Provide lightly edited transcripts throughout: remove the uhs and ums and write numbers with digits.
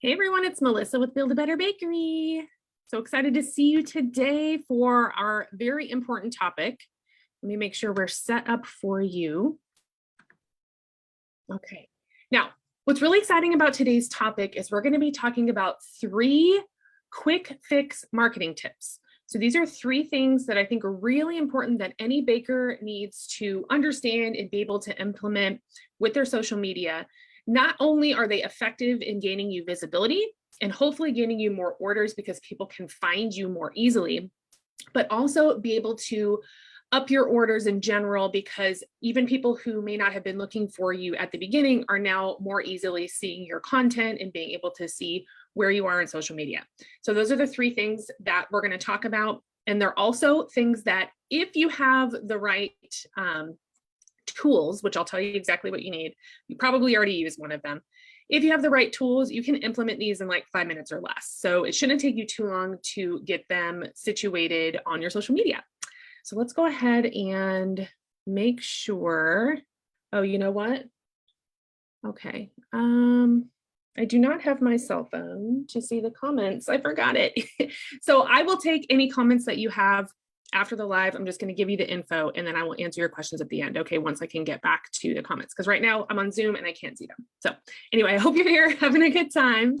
Hey everyone, it's Melissa with Build a Better Bakery. So excited to see you today for our very important topic. Let me make sure we're set up for you. Okay, now what's really exciting about today's topic is we're going to be talking about 3 quick fix marketing tips. So these are 3 things that I think are really important that any baker needs to understand and be able to implement with their social media. Not only are they effective in gaining you visibility and hopefully gaining you more orders because people can find you more easily, but also be able to up your orders in general, because even people who may not have been looking for you at the beginning are now more easily seeing your content and being able to see where you are in social media. So those are the 3 things that we're going to talk about. And they're also things that if you have the right tools, which I'll tell you exactly what you need. You probably already use one of them. If you have the right tools, you can implement these in like 5 minutes or less. So it shouldn't take you too long to get them situated on your social media. So let's go ahead and make sure. Oh, you know what? Okay. I do not have my cell phone to see the comments. I forgot it. So I will take any comments that you have after the live. I'm just going to give you the info and then I will answer your questions at the end. Okay, once I can get back to the comments, because right now I'm on Zoom and I can't see them. So anyway, I hope you're here having a good time.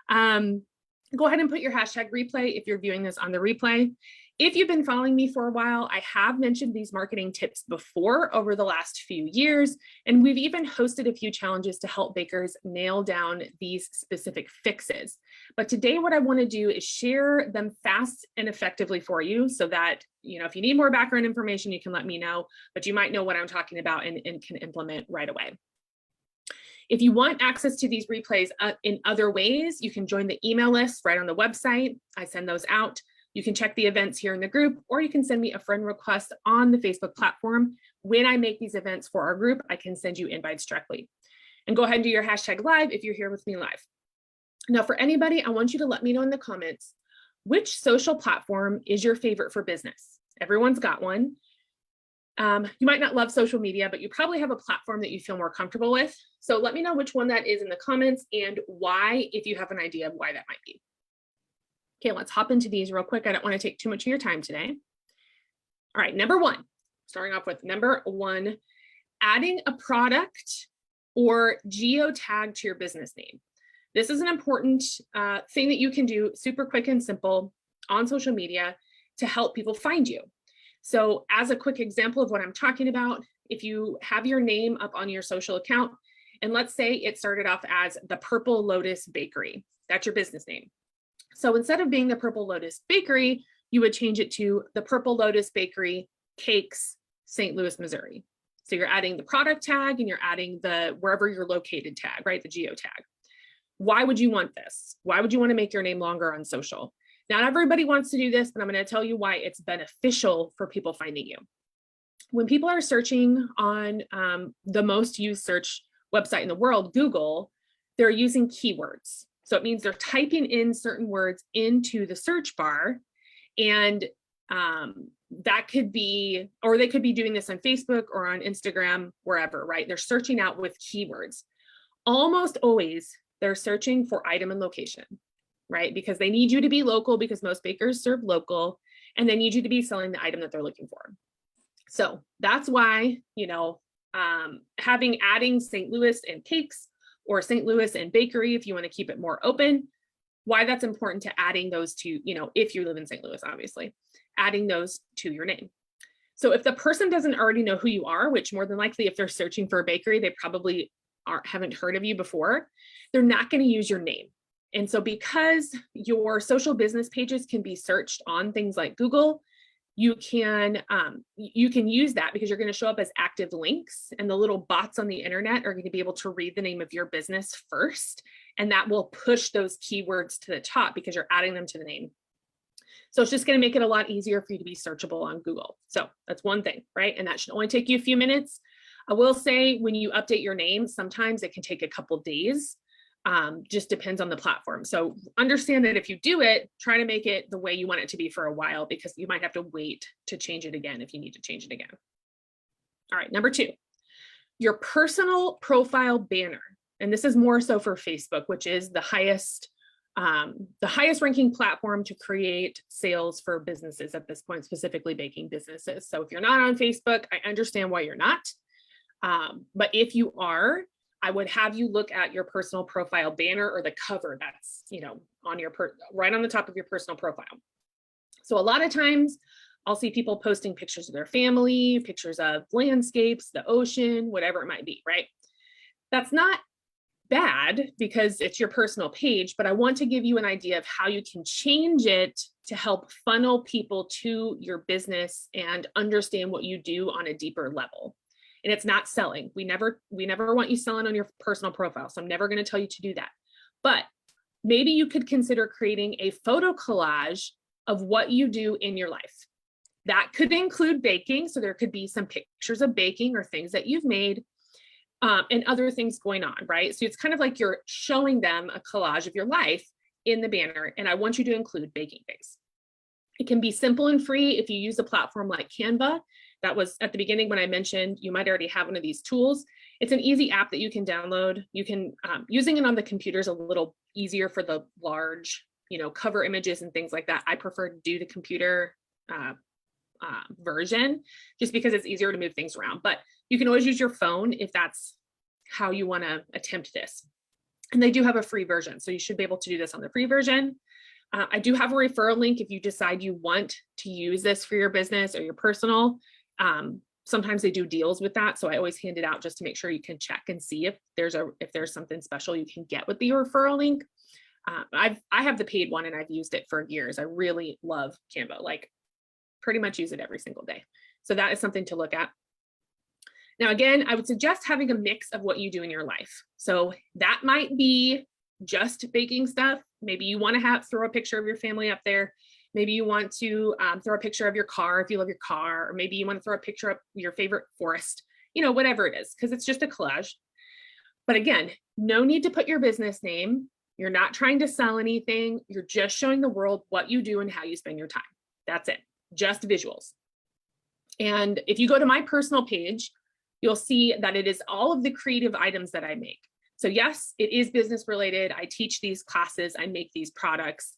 Go ahead and put your hashtag replay if you're viewing this on the replay. If you've been following me for a while, I have mentioned these marketing tips before over the last few years, and we've even hosted a few challenges to help bakers nail down these specific fixes. But today what I want to do is share them fast and effectively for you so that, if you need more background information, you can let me know, but you might know what I'm talking about and can implement right away. If you want access to these replays in other ways, you can join the email list right on the website. I send those out. You can check the events here in the group, or you can send me a friend request on the Facebook platform. When I make these events for our group, I can send you invites directly. And go ahead and do your hashtag live if you're here with me live. Now, for anybody, I want you to let me know in the comments, which social platform is your favorite for business? Everyone's got one. You might not love social media, but you probably have a platform that you feel more comfortable with. So let me know which one that is in the comments and why, if you have an idea of why that might be. Okay, let's hop into these real quick. I don't want to take too much of your time today. All right, number 1, starting off with number 1, adding a product or geotag to your business name. This is an important thing that you can do super quick and simple on social media to help people find you. So as a quick example of what I'm talking about, if you have your name up on your social account, and let's say it started off as the Purple Lotus Bakery, that's your business name. So instead of being the Purple Lotus Bakery, you would change it to the Purple Lotus Bakery Cakes, St. Louis, Missouri. So you're adding the product tag and you're adding the wherever you're located tag, right? The geotag. Why would you want this? Why would you want to make your name longer on social? Not everybody wants to do this, but I'm going to tell you why it's beneficial for people finding you. When people are searching on the most used search website in the world, Google, they're using keywords. So it means they're typing in certain words into the search bar, and that could be, or they could be doing this on Facebook or on Instagram, wherever, right? They're searching out with keywords. Almost always they're searching for item and location, right? Because they need you to be local, because most bakers serve local, and they need you to be selling the item that they're looking for. So that's why, adding St. Louis and cakes, or St. Louis and bakery, if you want to keep it more open, why that's important to adding those to, if you live in St. Louis, obviously, adding those to your name. So if the person doesn't already know who you are, which more than likely, if they're searching for a bakery, they probably haven't heard of you before, they're not going to use your name. And so because your social business pages can be searched on things like Google, you can use that because you're going to show up as active links, and the little bots on the internet are going to be able to read the name of your business first, and that will push those keywords to the top because you're adding them to the name. So it's just going to make it a lot easier for you to be searchable on Google. So that's one thing, right? And that should only take you a few minutes. I will say when you update your name, sometimes it can take a couple days. Just depends on the platform. So understand that if you do it, try to make it the way you want it to be for a while, because you might have to wait to change it again if you need to change it again. All right, number 2, your personal profile banner. and this is more so for Facebook, which is the highest ranking platform to create sales for businesses at this point, specifically baking businesses. So if you're not on Facebook, I understand why you're not. But if you are, I would have you look at your personal profile banner or the cover that's, on your right on the top of your personal profile. So a lot of times I'll see people posting pictures of their family, pictures of landscapes, the ocean, whatever it might be, right? That's not bad because it's your personal page, but I want to give you an idea of how you can change it to help funnel people to your business and understand what you do on a deeper level. And it's not selling. We never want you selling on your personal profile. So I'm never going to tell you to do that. But maybe you could consider creating a photo collage of what you do in your life. That could include baking. So there could be some pictures of baking or things that you've made. And other things going on, right? So it's kind of like you're showing them a collage of your life in the banner, and I want you to include baking things. It can be simple and free if you use a platform like Canva. That was at the beginning when I mentioned you might already have one of these tools. It's an easy app that you can download. You can, using it on the computer is a little easier for the large, cover images and things like that. I prefer to do the computer version just because it's easier to move things around, but you can always use your phone if that's how you want to attempt this. And they do have a free version, so you should be able to do this on the free version. I do have a referral link if you decide you want to use this for your business or your personal. Sometimes they do deals with that, so I always hand it out just to make sure you can check and see if there's something special you can get with the referral link. I have the paid one and I've used it for years. I really love Canva, like pretty much use it every single day. So that is something to look at. Now, again, I would suggest having a mix of what you do in your life. So that might be just baking stuff. Maybe you want to throw a picture of your family up there. Maybe you want to throw a picture of your car if you love your car, or maybe you want to throw a picture of your favorite forest, whatever it is, because it's just a collage. But again, no need to put your business name. You're not trying to sell anything. You're just showing the world what you do and how you spend your time. That's it, just visuals. And if you go to my personal page, you'll see that it is all of the creative items that I make. So yes, it is business related. I teach these classes, I make these products.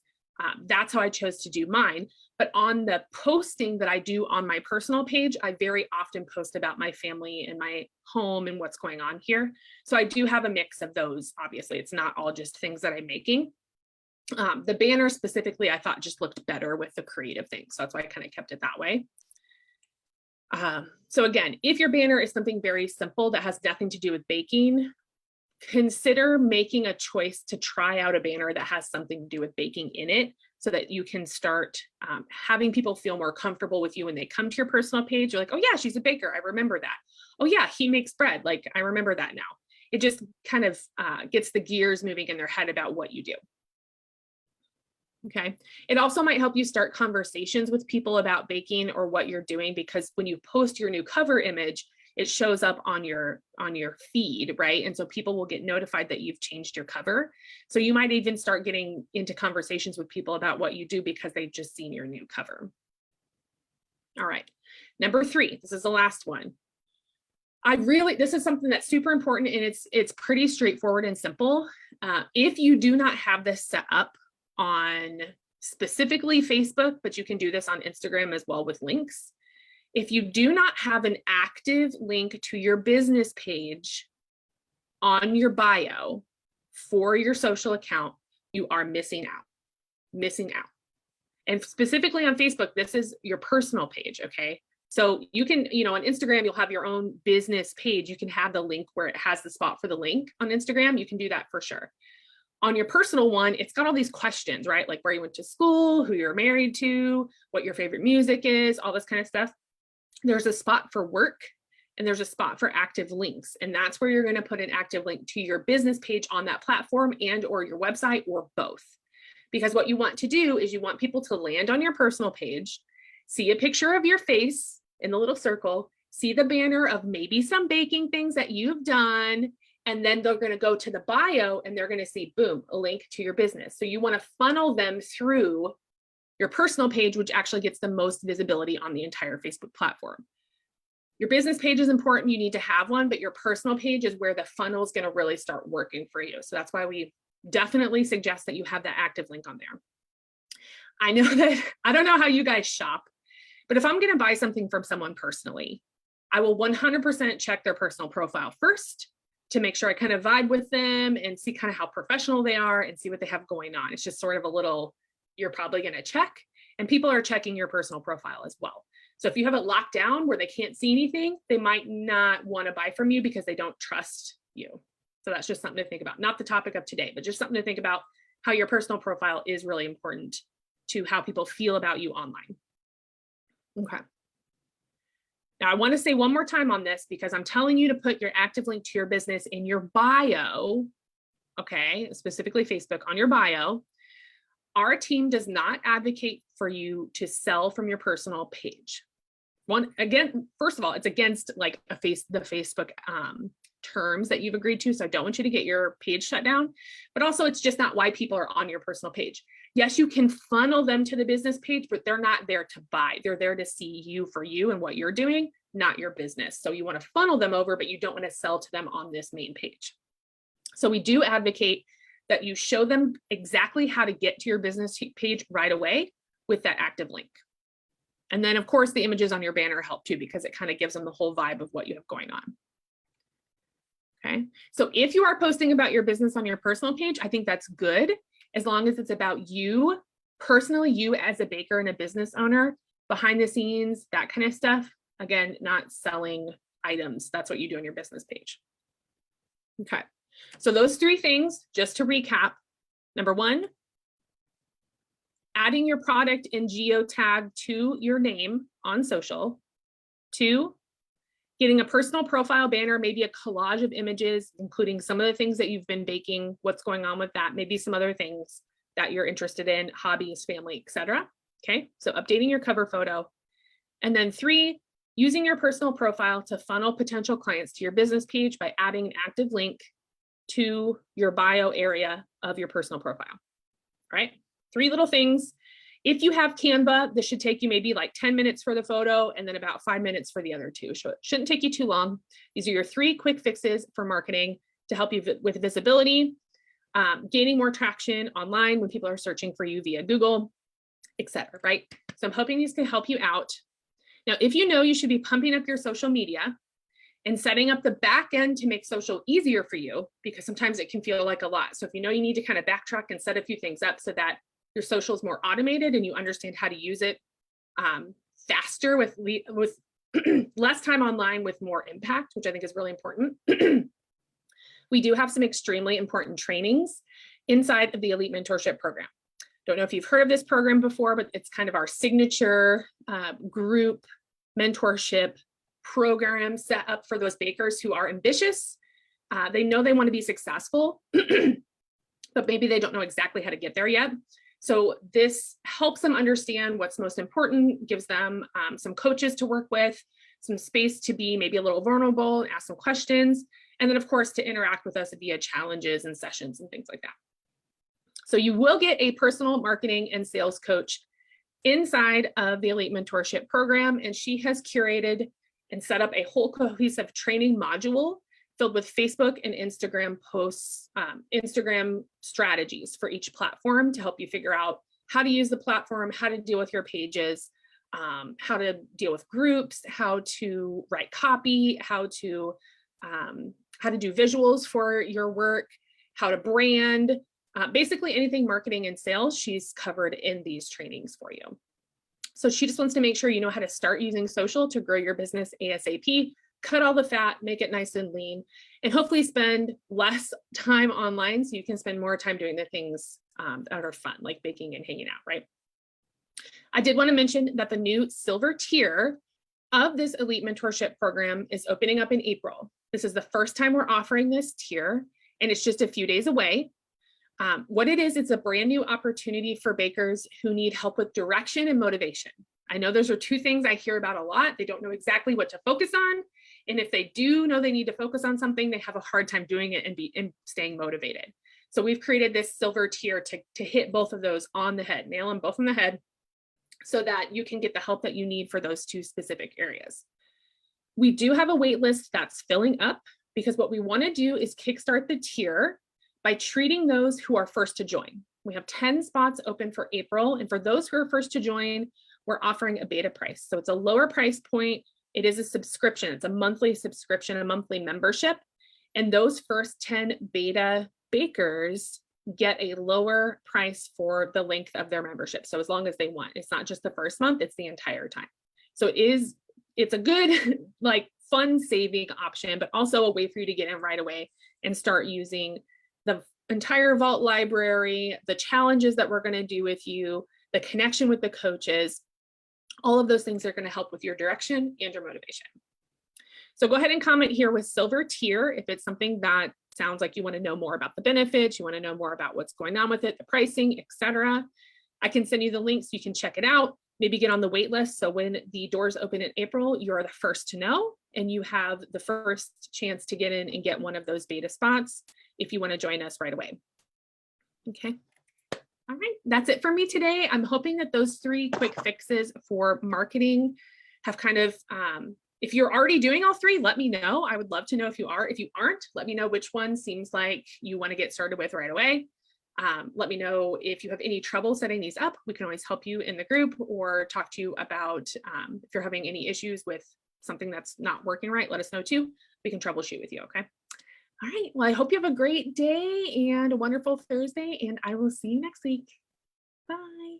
That's how I chose to do mine. But on the posting that I do on my personal page, I very often post about my family and my home and what's going on here. So I do have a mix of those. Obviously, it's not all just things that I'm making. The banner specifically, I thought just looked better with the creative things. So that's why I kind of kept it that way. So again, if your banner is something very simple that has nothing to do with baking, consider making a choice to try out a banner that has something to do with baking in it so that you can start having people feel more comfortable with you when they come to your personal page. You're like, oh yeah, she's a baker. I remember that. Oh yeah, he makes bread. Like, I remember that now. It just kind of gets the gears moving in their head about what you do. Okay. It also might help you start conversations with people about baking or what you're doing, because when you post your new cover image, it shows up on your feed, right? And so people will get notified that you've changed your cover. So you might even start getting into conversations with people about what you do because they've just seen your new cover. All right. Number 3, this is the last one. This is something that's super important, and it's pretty straightforward and simple. If you do not have this set up on specifically Facebook, but you can do this on Instagram as well with links. If you do not have an active link to your business page on your bio for your social account, you are missing out. And specifically on Facebook, this is your personal page, okay? So you can, on Instagram, you'll have your own business page. You can have the link where it has the spot for the link on Instagram. You can do that for sure. On your personal one, it's got all these questions, right? Like where you went to school, who you're married to, what your favorite music is, all this kind of stuff. There's a spot for work and there's a spot for active links. And that's where you're going to put an active link to your business page on that platform and or your website, or both. Because what you want to do is you want people to land on your personal page, see a picture of your face in the little circle, see the banner of maybe some baking things that you've done, and then they're going to go to the bio and they're going to see, boom, a link to your business. So you want to funnel them through your personal page, which actually gets the most visibility on the entire Facebook platform. Your business page is important. You need to have one, but your personal page is where the funnel is going to really start working for you. So that's why we definitely suggest that you have that active link on there. I know that, I don't know how you guys shop, but if I'm going to buy something from someone personally, I will 100% check their personal profile first to make sure I kind of vibe with them and see kind of how professional they are and see what they have going on. It's just sort of a little, you're probably going to check, and people are checking your personal profile as well. So if you have it locked down where they can't see anything, they might not want to buy from you because they don't trust you. So that's just something to think about. Not the topic of today, but just something to think about, how your personal profile is really important to how people feel about you online. Okay. Now I want to say one more time on this, because I'm telling you to put your active link to your business in your bio, okay, specifically Facebook, on your bio. Our team does not advocate for you to sell from your personal page. Again, first of all, it's against like the Facebook terms that you've agreed to. So I don't want you to get your page shut down, but also it's just not why people are on your personal page. Yes, you can funnel them to the business page, but they're not there to buy. They're there to see you for you and what you're doing, not your business. So you want to funnel them over, but you don't want to sell to them on this main page. So we do advocate that you show them exactly how to get to your business page right away with that active link. And then of course the images on your banner help too, because it kind of gives them the whole vibe of what you have going on. Okay, so if you are posting about your business on your personal page, I think that's good, as long as it's about you personally, you as a baker and a business owner, behind the scenes, that kind of stuff. Again, not selling items. That's what you do on your business page. Okay, so those three things, just to recap. Number one, adding your product in Geotag to your name on social. Two, getting a personal profile banner, maybe a collage of images, including some of the things that you've been baking, what's going on with that, maybe some other things that you're interested in, hobbies, family, etc. Okay, so updating your cover photo. And then three, using your personal profile to funnel potential clients to your business page by adding an active link to your bio area of your personal profile. All right, three little things. If you have Canva, this should take you maybe like 10 minutes for the photo and then about 5 minutes for the other two. So it shouldn't take you too long. These are your three quick fixes for marketing to help you with visibility, gaining more traction online when people are searching for you via Google, etc. Right? So I'm hoping these can help you out. Now, if you know you should be pumping up your social media and setting up the back end to make social easier for you, because sometimes it can feel like a lot. So if you know you need to kind of backtrack and set a few things up so that your social is more automated and you understand how to use it faster with less time online with more impact, which I think is really important. We do have some extremely important trainings inside of the Elite Mentorship Program. Don't know if you've heard of this program before, but it's kind of our signature group mentorship program set up for those bakers who are ambitious. They know they want to be successful, but maybe they don't know exactly how to get there yet. So this helps them understand what's most important, gives them some coaches to work with, some space to be maybe a little vulnerable and ask some questions, and then of course to interact with us via challenges and sessions and things like that. So you will get a personal marketing and sales coach inside of the Elite Mentorship Program, and she has curated and set up a whole cohesive training module filled with Facebook and Instagram posts, Instagram strategies for each platform to help you figure out how to use the platform, how to deal with your pages, how to deal with groups, how to write copy, how to do visuals for your work, how to brand, basically anything marketing and sales, she's covered in these trainings for you. So she just wants to make sure you know how to start using social to grow your business ASAP, cut all the fat, make it nice and lean, and hopefully spend less time online so you can spend more time doing the things that are fun, like baking and hanging out, right? I did want to mention that the new silver tier of this Elite Mentorship Program is opening up in April. This is the first time we're offering this tier, and it's just a few days away. What it is, it's a brand new opportunity for bakers who need help with direction and motivation. I know those are two things I hear about a lot. They don't know exactly what to focus on. And if they do know they need to focus on something, they have a hard time doing it and staying motivated. So we've created this silver tier to hit both of those on the head, nail them both on the head, so that you can get the help that you need for those two specific areas. We do have a wait list that's filling up because what we want to do is kickstart the tier by treating those who are first to join. We have 10 spots open for April, and for those who are first to join, we're offering a beta price. So it's a lower price point. It is a subscription. It's a monthly subscription, a monthly membership. And those first 10 beta bakers get a lower price for the length of their membership. So as long as they want, it's not just the first month, it's the entire time. So it's a good, like, fun saving option, but also a way for you to get in right away and start using the entire Vault library, the challenges that we're going to do with you, the connection with the coaches. All of those things are going to help with your direction and your motivation. So go ahead and comment here with silver tier if it's something that sounds like you want to know more about the benefits, you want to know more about what's going on with it, the pricing, etc. I can send you the links, you can check it out, maybe get on the wait list. So when the doors open in April, you're the first to know, and you have the first chance to get in and get one of those beta spots if you want to join us right away. Okay. All right, that's it for me today. I'm hoping that those 3 quick fixes for marketing have kind of, if you're already doing all 3, let me know. I would love to know if you are. If you aren't, let me know which one seems like you want to get started with right away. Let me know if you have any trouble setting these up. We can always help you in the group or talk to you about if you're having any issues with something that's not working right, let us know too. We can troubleshoot with you, okay? All right, well, I hope you have a great day and a wonderful Thursday, and I will see you next week. Bye.